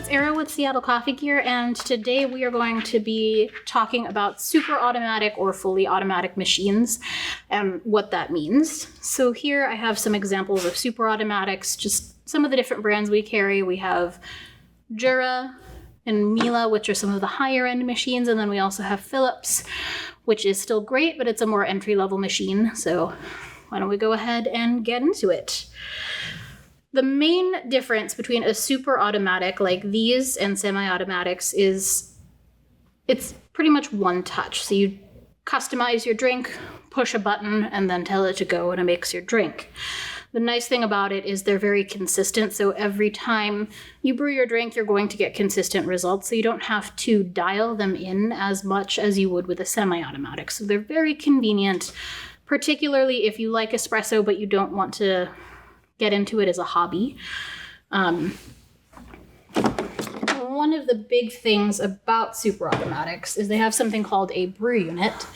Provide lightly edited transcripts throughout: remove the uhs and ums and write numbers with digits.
it's Era with Seattle Coffee Gear, and today we are going to be talking about super automatic or fully automatic machines and what that means. So here I have some examples of super automatics, just some of the different brands we carry. We have Jura and Miele, which are some of the higher end machines, and then we also have Philips, which is still great, but it's a more entry-level machine. So why don't we go ahead and get into it? The main difference between a super automatic like these and semi-automatics is it's pretty much one touch. So you customize your drink, push a button, and then tell it to go and it makes your drink. The nice thing about it is they're very consistent. So every time you brew your drink, you're going to get consistent results. So you don't have to dial them in as much as you would with a semi-automatic. So they're very convenient, particularly if you like espresso, but you don't want to get into it as a hobby. One of the big things about super automatics is they have something called a brew unit,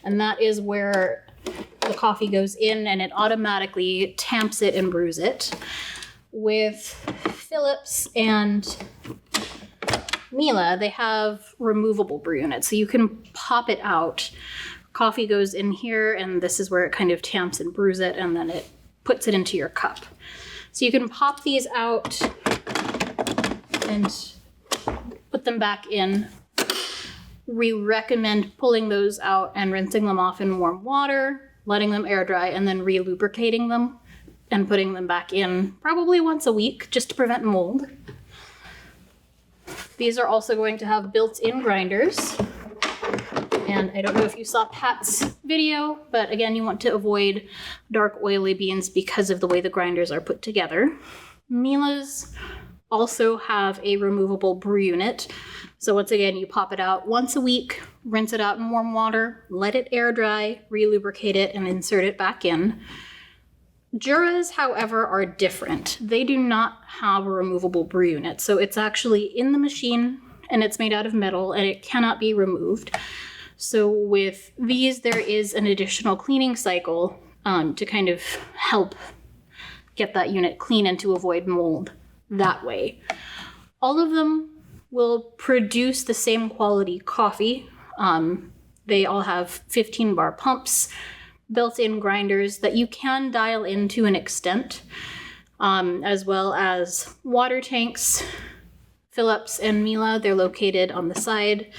and that is where the coffee goes in and it automatically tamps it and brews it. With Philips and Miele, they have removable brew units, so you can pop it out. Coffee goes in here, and this is where it kind of tamps and brews it, and then it puts it into your cup. So you can pop these out and put them back in. We recommend pulling those out and rinsing them off in warm water, letting them air dry, and then re-lubricating them and putting them back in probably once a week just to prevent mold. These are also going to have built-in grinders. And I don't know if you saw Pat's video, but again, you want to avoid dark oily beans because of the way the grinders are put together. Miele's also have a removable brew unit. So once again, you pop it out once a week, rinse it out in warm water, let it air dry, re-lubricate it, and insert it back in. Jura's, however, are different. They do not have a removable brew unit. So it's actually in the machine, and it's made out of metal, and it cannot be removed. So with these, there is an additional cleaning cycle to kind of help get that unit clean and to avoid mold that way. All of them will produce the same quality coffee. They all have 15-bar pumps, built-in grinders that you can dial in to an extent, as well as water tanks. Philips and Miele, they're located on the side,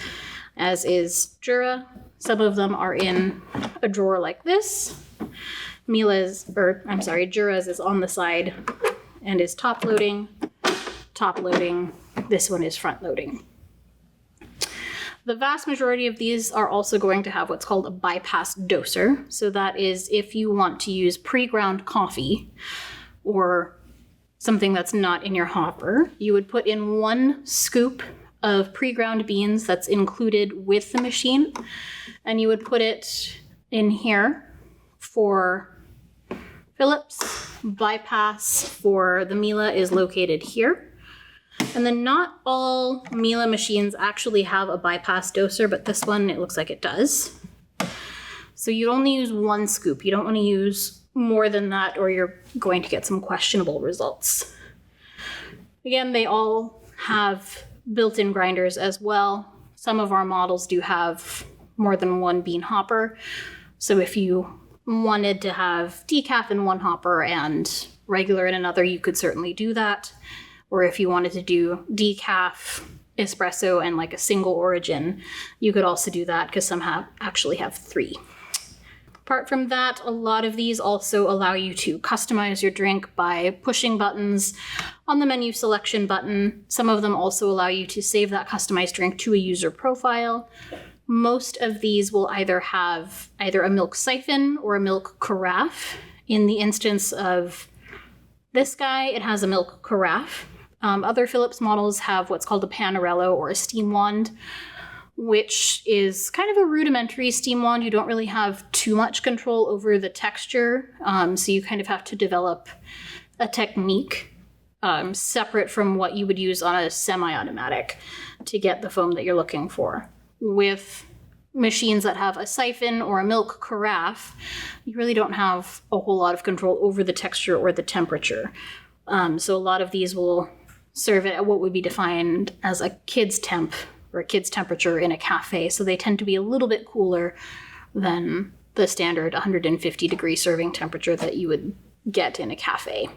as is Jura. Some of them are in a drawer like this. Jura's is on the side and is top loading. This one is front loading. The vast majority of these are also going to have what's called a bypass doser. So that is if you want to use pre-ground coffee or something that's not in your hopper, you would put in 1 scoop of pre-ground beans that's included with the machine, and you would put it in here for Philips. Bypass for the Miele is located here. And then not all Miele machines actually have a bypass doser, but this one, it looks like it does. So you only use 1 scoop. You don't want to use more than that, or you're going to get some questionable results. Again, they all have built-in grinders as well. Some of our models do have more than 1 bean hopper. So if you wanted to have decaf in one hopper and regular in another, you could certainly do that. Or if you wanted to do decaf, espresso, and like a single origin, you could also do that because some actually have 3. Apart from that, a lot of these also allow you to customize your drink by pushing buttons on the menu selection button. Some of them also allow you to save that customized drink to a user profile. Most of these will either have a milk siphon or a milk carafe. In the instance of this guy, it has a milk carafe. Other Philips models have what's called a panarello or a steam wand, which is kind of a rudimentary steam wand. You don't really have too much control over the texture, so you kind of have to develop a technique separate from what you would use on a semi-automatic to get the foam that you're looking for. With machines that have a siphon or a milk carafe, you really don't have a whole lot of control over the texture or the temperature. So a lot of these will serve it at what would be defined as a kid's temp or a kid's temperature in a cafe. So they tend to be a little bit cooler than the standard 150 degree serving temperature that you would get in a cafe.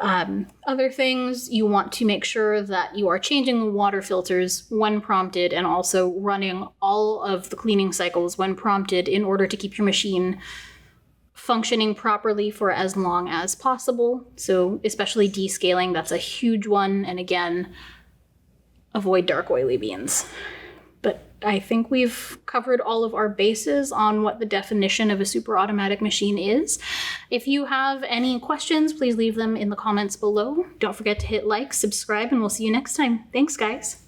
Other things, you want to make sure that you are changing the water filters when prompted and also running all of the cleaning cycles when prompted in order to keep your machine functioning properly for as long as possible. So especially descaling, that's a huge one. And again, avoid dark oily beans. But I think we've covered all of our bases on what the definition of a super automatic machine is. If you have any questions, please leave them in the comments below. Don't forget to hit like, subscribe, and we'll see you next time. Thanks, guys.